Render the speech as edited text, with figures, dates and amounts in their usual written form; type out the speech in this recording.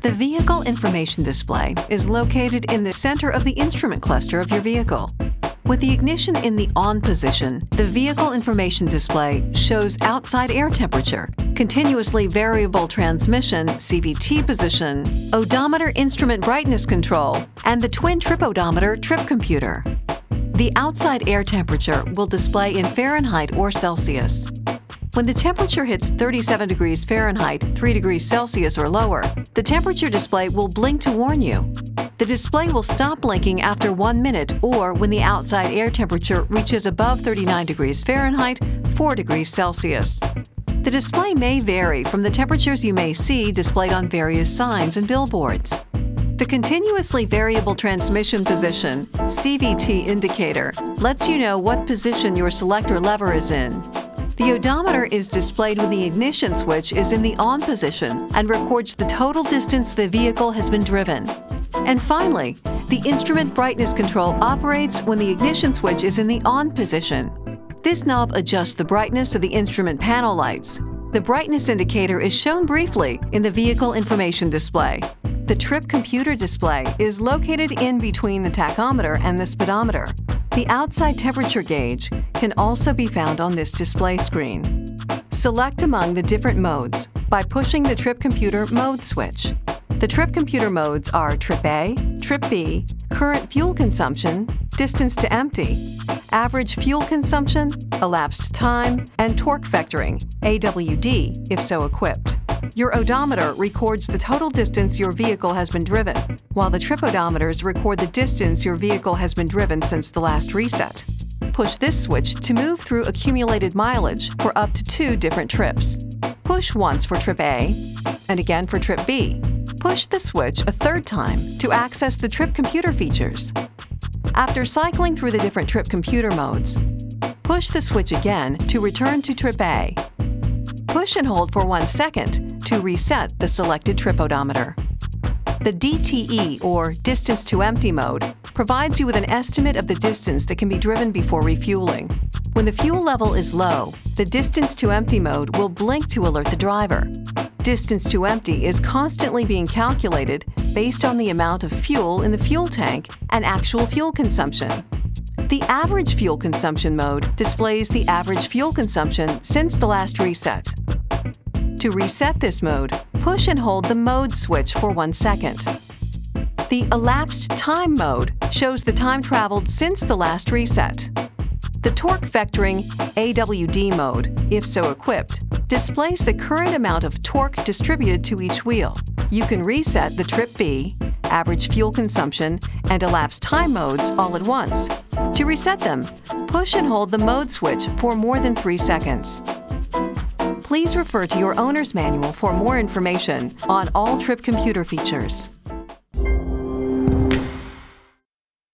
The vehicle information display is located in the center of the instrument cluster of your vehicle. With the ignition in the on position, the vehicle information display shows outside air temperature, continuously variable transmission (CVT) position, odometer instrument brightness control, and the twin trip odometer trip computer. The outside air temperature will display in Fahrenheit or Celsius. When the temperature hits 37 degrees Fahrenheit, 3 degrees Celsius or lower, the temperature display will blink to warn you. The display will stop blinking after 1 minute or when the outside air temperature reaches above 39 degrees Fahrenheit, 4 degrees Celsius. The display may vary from the temperatures you may see displayed on various signs and billboards. The continuously variable transmission position (CVT) indicator lets you know what position your selector lever is in. The odometer is displayed when the ignition switch is in the on position and records the total distance the vehicle has been driven. And finally, the instrument brightness control operates when the ignition switch is in the on position. This knob adjusts the brightness of the instrument panel lights. The brightness indicator is shown briefly in the vehicle information display. The trip computer display is located in between the tachometer and the speedometer. The outside temperature gauge can also be found on this display screen. Select among the different modes by pushing the trip computer mode switch. The trip computer modes are Trip A, Trip B, current fuel consumption, distance to empty, average fuel consumption, elapsed time, and torque vectoring, AWD, if so equipped. Your odometer records the total distance your vehicle has been driven, while the trip odometers record the distance your vehicle has been driven since the last reset. Push this switch to move through accumulated mileage for up to 2 different trips. Push once for Trip A, and again for Trip B. Push the switch a 3rd time to access the trip computer features. After cycling through the different trip computer modes, push the switch again to return to Trip A. Push and hold for 1 second to reset the selected trip odometer. The DTE, or Distance to Empty mode, provides you with an estimate of the distance that can be driven before refueling. When the fuel level is low, the Distance to Empty mode will blink to alert the driver. Distance to empty is constantly being calculated based on the amount of fuel in the fuel tank and actual fuel consumption. The Average Fuel Consumption mode displays the average fuel consumption since the last reset. To reset this mode, push and hold the mode switch for 1 second. The Elapsed Time mode shows the time traveled since the last reset. The Torque Vectoring AWD mode, if so equipped, displays the current amount of torque distributed to each wheel. You can reset the Trip B, Average Fuel Consumption, and Elapsed Time modes all at once. To reset them, push and hold the mode switch for more than 3 seconds. Please refer to your owner's manual for more information on all trip computer features.